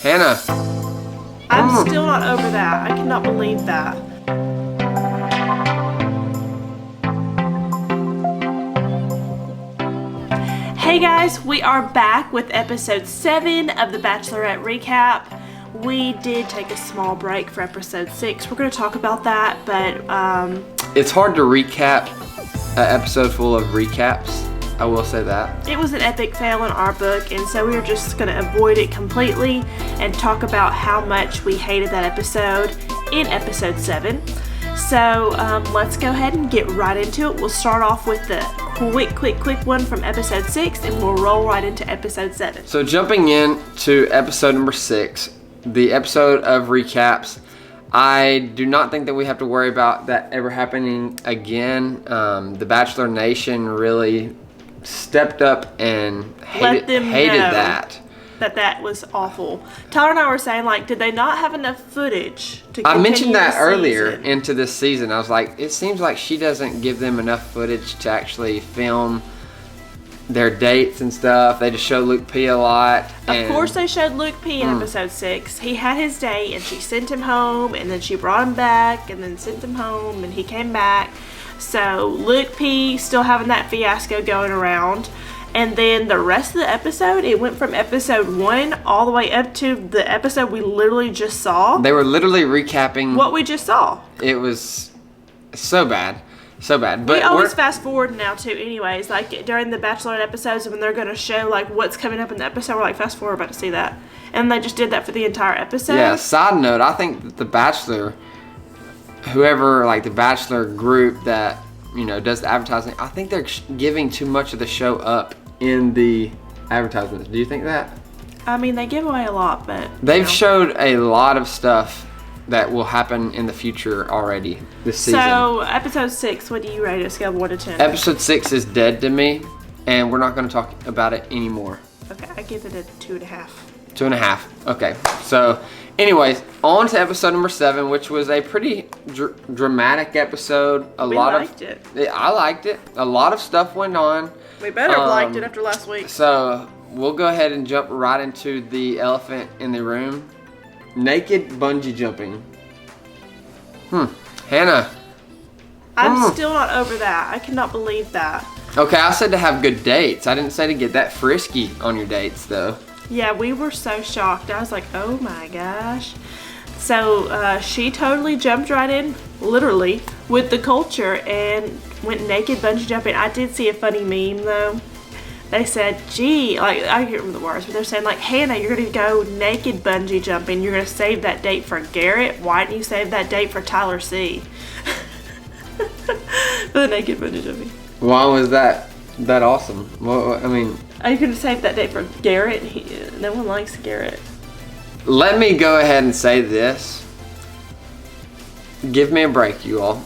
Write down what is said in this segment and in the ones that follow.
Hannah. I'm still not over that. I cannot believe that. Hey guys, we are back with episode 7 of the Bachelorette recap. We did take a small break for episode 6. We're going to talk about that, but it's hard to recap an episode full of recaps. I will say that. It was an epic fail in our book, and so we were just going to avoid it completely and talk about how much we hated that episode in episode 7. So let's go ahead and get right into it. We'll start off with the quick one from episode 6, and we'll roll right into episode 7. So jumping in to episode number 6, the episode of recaps, I do not think that we have to worry about that ever happening again. The Bachelor Nation really stepped up and hated that was awful. Tyler and I were saying, like, did they not have enough footage to I mentioned that earlier into this season. I was like, it seems like she doesn't give them enough footage to actually film their dates and stuff. They just show Luke P a lot. Of course they showed Luke P in episode 6. He had his date and she sent him home, and then she brought him back and then sent him home, and he came back. So Luke P still having that fiasco going around. And then the rest of the episode, it went from episode 1 all the way up to the episode we literally just saw. They were literally recapping what we just saw. It was so bad. So bad. But we always fast forward now too anyways. Like during the Bachelorette episodes, when they're going to show like what's coming up in the episode, we're like, fast forward, about to see that. And they just did that for the entire episode. Yeah, side note, I think that the Bachelor, whoever, like the Bachelor group that, you know, does the advertising, I think they're giving too much of the show up in the advertisements. Do you think that? I mean, they give away a lot, but they've showed a lot of stuff that will happen in the future already this season. So, episode 6, what do you rate it? Scale of 1 to 10? Episode 6 is dead to me, and we're not going to talk about it anymore. Okay, I give it a 2.5. 2.5. Okay. So, anyways, on to episode number 7, which was a pretty dramatic episode. I liked it. A lot of stuff went on. We better have liked it after last week. So, we'll go ahead and jump right into the elephant in the room. Naked bungee jumping. Hannah. I'm still not over that. I cannot believe that. Okay, I said to have good dates. I didn't say to get that frisky on your dates, though. Yeah, we were so shocked. I was like, oh my gosh. So she totally jumped right in, literally, with the culture and went naked bungee jumping. I did see a funny meme, though. They said, gee, like, I can't remember the words, but they're saying, like, Hannah, you're going to go naked bungee jumping. You're going to save that date for Garrett. Why didn't you save that date for Tyler C? For the naked bungee jumping. Why was that awesome? Well, I mean... Are you going to save that date for Garrett? No one likes Garrett. Let me go ahead and say this. Give me a break, you all.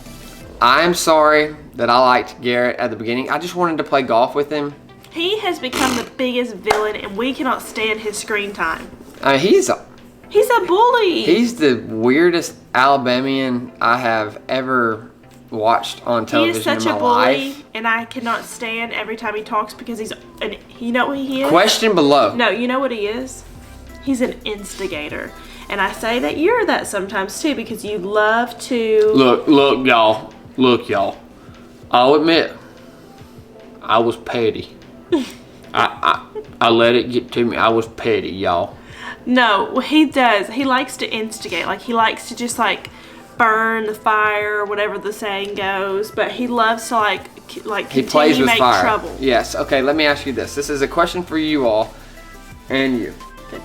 I'm sorry that I liked Garrett at the beginning. I just wanted to play golf with him. He has become the biggest villain, and we cannot stand his screen time. He's a bully. He's the weirdest Alabamian I have ever watched on television in my life. He is such a bully, and I cannot stand every time he talks because you know what he is? Question below. No, you know what he is? He's an instigator. And I say that you're that sometimes too because you love to... Look, y'all. Look, y'all. I'll admit, I was petty. I let it get to me. I was petty, y'all. No, he does. He likes to instigate. Like, he likes to just, like, burn the fire or whatever the saying goes. But he loves to, like he plays with make fire. Trouble. Yes. Okay, let me ask you this. This is a question for you all and you. Okay.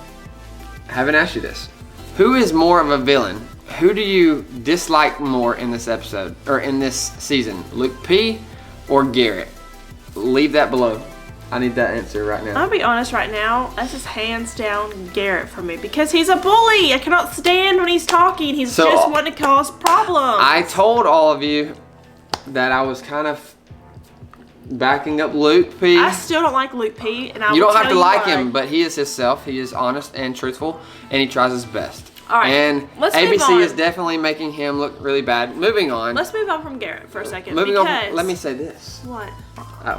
I haven't asked you this. Who is more of a villain? Who do you dislike more in this episode or in this season? Luke P or Garrett? Leave that below. I need that answer right now. I'll be honest right now. This is hands down Garrett for me because he's a bully. I cannot stand when he's talking. He's just wanting to cause problems. I told all of you that I was kind of backing up Luke P. I still don't like Luke P. And you don't have to like him, but he is himself. He is honest and truthful, and he tries his best. All right, and let's ABC is definitely making him look really bad. Moving on. Let's move on from Garrett for a second. Moving on. Let me say this. What?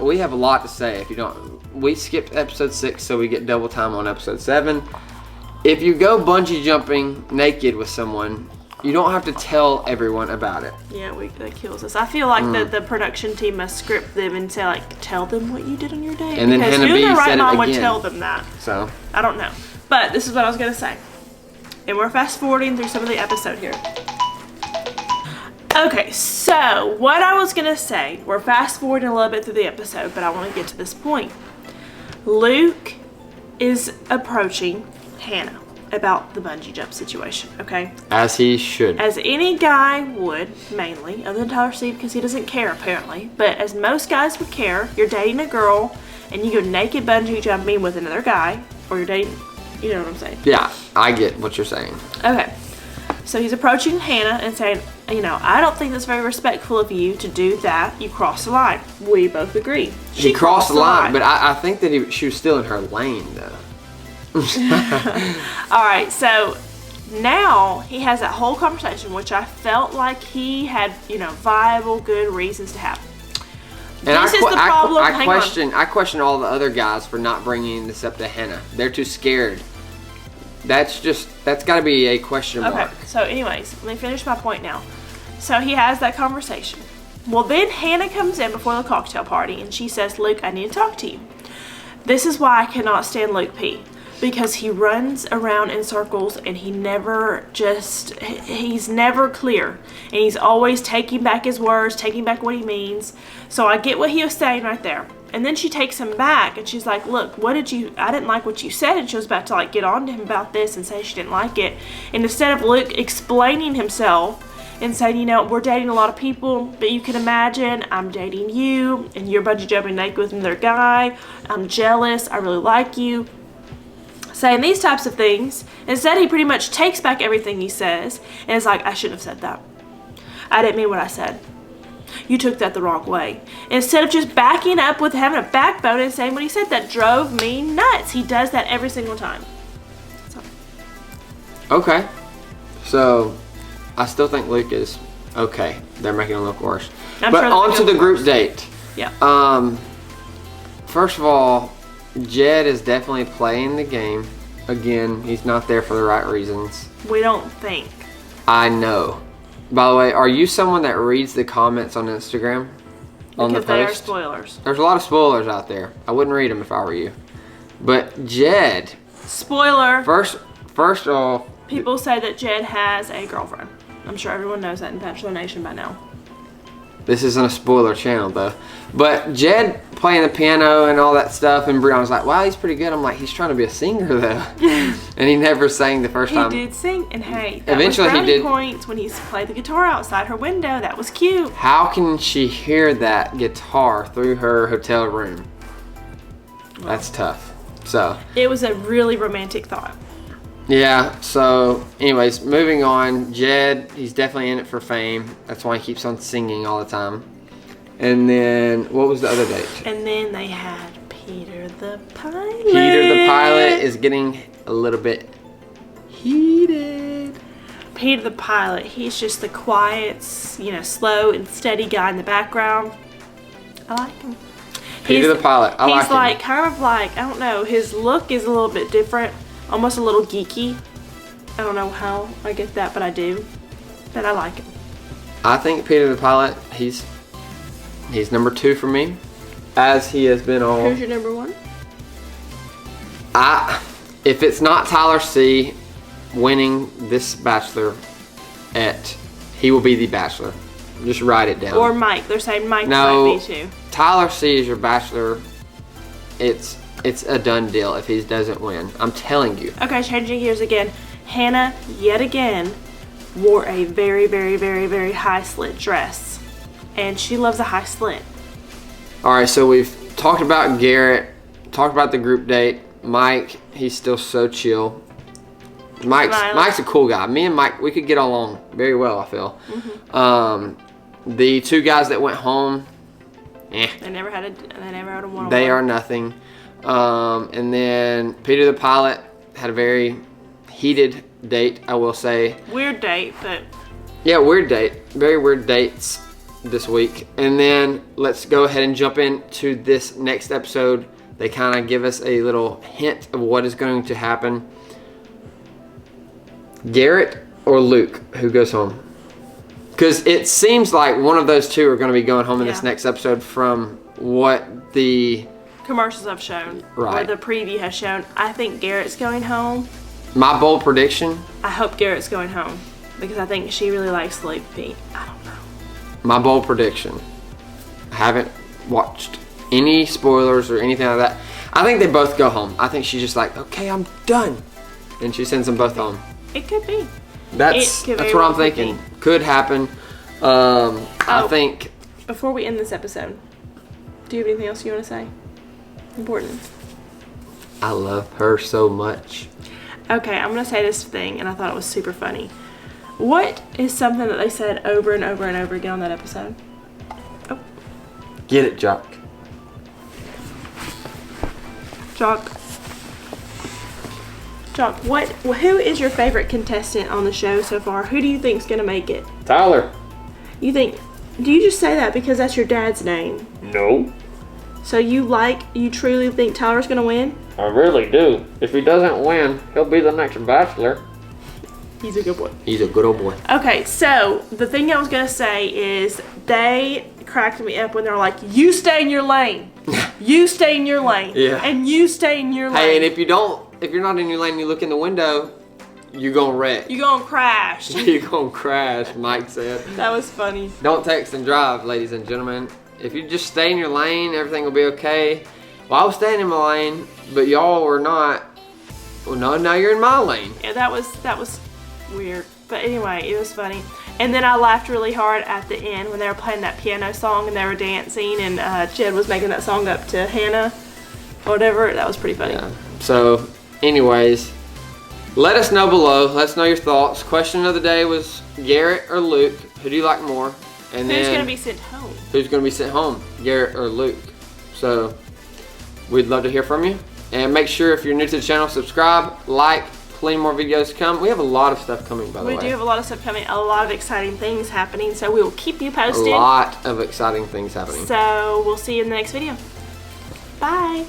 We have a lot to say. If you don't, we skipped episode 6, so we get double time on episode 7. if you go bungee jumping naked with someone, you don't have to tell everyone about it. Yeah, that kills us. I feel like the production team must script them and say, like, tell them what you did on your date. And then because Hannah who B in their right said it mind would again. tell them that? So I don't know. But this is what I was going to say. And we're fast forwarding through some of the episode here. Okay, so what I was going to say, we're fast forwarding a little bit through the episode, but I want to get to this point. Luke is approaching Hannah about the bungee jump situation, okay? as he should. As any guy would, mainly, other than Tyler C, because he doesn't care apparently, but as most guys would care, you're dating a girl and you go naked bungee jumping with another guy, or you're dating, you know what I'm saying? Yeah, I get what you're saying. Okay, so he's approaching Hannah and saying, you know, I don't think that's very respectful of you to do that. You crossed the line. We both agree. He crossed the line, but I think that she was still in her lane, though. All right, so now he has that whole conversation, which I felt like he had, you know, viable, good reasons to have. And This is the problem. I Hang on. question all the other guys for not bringing this up to Hannah. They're too scared. That's got to be a question mark. Okay, so anyways, let me finish my point now. So he has that conversation. Well, then Hannah comes in before the cocktail party and she says, Luke, I need to talk to you. This is why I cannot stand Luke P. Because he runs around in circles and he's never clear. And he's always taking back his words, taking back what he means. So I get what he was saying right there. And then she takes him back and she's like, look, I didn't like what you said. And she was about to like get on to him about this and say she didn't like it. And instead of Luke explaining himself and saying, you know, we're dating a lot of people, but you can imagine I'm dating you and you're bungee jumping naked with another guy. I'm jealous. I really like you. Saying these types of things. Instead, he pretty much takes back everything he says and is like, I shouldn't have said that. I didn't mean what I said. You took that the wrong way. Instead of just backing up with having a backbone and saying what he said, that drove me nuts. He does that every single time. So. Okay. So, I still think Luke is okay. They're making him look worse. I'm but sure on to the group date. Yeah. First of all, Jed is definitely playing the game. Again, he's not there for the right reasons. We don't think. I know. By the way, are you someone that reads the comments on Instagram? On the Because they are post? spoilers. There's a lot of spoilers out there. I wouldn't read them if I were you. But Jed, Spoiler. first off, People say that Jed has a girlfriend. I'm sure everyone knows that in Bachelor Nation by now. this isn't a spoiler channel though. But Jed playing the piano and all that stuff, and Briana's like, wow, he's pretty good. I'm like, he's trying to be a singer though. And he never sang the first time. He did sing, and hey, that Eventually was he brownie did. points when he played the guitar outside her window. That was cute. How can she hear that guitar through her hotel room? That's tough. So, It was a really romantic thought. yeah, so anyways, moving on. Jed, he's definitely in it for fame. That's why he keeps on singing all the time. And then, what was the other date? And then they had Peter the pilot. Peter the pilot is getting a little bit heated. Peter the pilot, he's just the quiet, you know, slow and steady guy in the background. I like him. Peter the pilot, I like him. He's like, kind of like, I don't know, his look is a little bit different. Almost a little geeky. I don't know how I get that, but I do. But I like him. I think Peter the pilot, he's number 2 for me, as he has been all. Who's your number 1? If it's not Tyler C winning this Bachelorette, he will be the Bachelor. Just write it down. Or Mike. They're saying Mike No. might be too. Tyler C is your Bachelor. It's a done deal if he doesn't win. I'm telling you. Okay, changing gears again. Hannah, yet again, wore a very, very, very, very high slit dress. And she loves a high slit. All right, so we've talked about Garrett, talked about the group date. Mike, he's still so chill. Mike's a cool guy. Me and Mike, we could get along very well, I feel. Mm-hmm. The 2 guys that went home, They never had a one-on-one. they are nothing. And then Peter the pilot had a very heated date, I will say. Weird date, but Yeah, weird date. Very weird dates this week. And then let's go ahead and jump into this next episode. They kind of give us a little hint of what is going to happen. Garrett or Luke, who goes home? Because it seems like one of those two are going to be going home in this next episode from what the commercials have shown. Right. Or the preview has shown. I think Garrett's going home. My bold prediction. I hope Garrett's going home because I think she really likes Luke P. I don't know. My bold prediction. I haven't watched any spoilers or anything like that. I think they both go home. I think she's just like, okay, I'm done. And she sends them both home. It could be. That's what I'm thinking. Could happen. I think. Before we end this episode, do you have anything else you want to say? Important. I love her so much. Okay, I'm going to say this thing, and I thought it was super funny. What is something that they said over and over and over again on that episode? Oh. Get it, Jock. Jock, who is your favorite contestant on the show so far? Who do you think's going to make it? Tyler. Do you just say that because that's your dad's name? No. So you truly think Tyler's going to win? I really do. If he doesn't win, he'll be the next Bachelor. He's a good boy. He's a good old boy. Okay, so the thing I was going to say is they cracked me up when they're like, you stay in your lane. You stay in your lane. Yeah. And you stay in your lane. Hey, and if you're not in your lane and you look in the window, you're going to wreck. You're going to crash. You're going to crash, Mike said. That was funny. Don't text and drive, ladies and gentlemen. If you just stay in your lane, everything will be okay. Well, I was staying in my lane, but y'all were not. Well, no, now you're in my lane. Yeah, that was weird. But anyway, it was funny. And then I laughed really hard at the end when they were playing that piano song and they were dancing and Jed was making that song up to Hannah or whatever. That was pretty funny. Yeah. So, anyways, let us know below. Let us know your thoughts. Question of the day was Garrett or Luke. Who do you like more? And who's then going to be sent home? Who's going to be sent home? Garrett or Luke? So, we'd love to hear from you. And make sure if you're new to the channel, subscribe, like, plenty more videos to come. We have a lot of stuff coming, by the way. We do have a lot of stuff coming, a lot of exciting things happening, so we will keep you posted. A lot of exciting things happening. So we'll see you in the next video. Bye.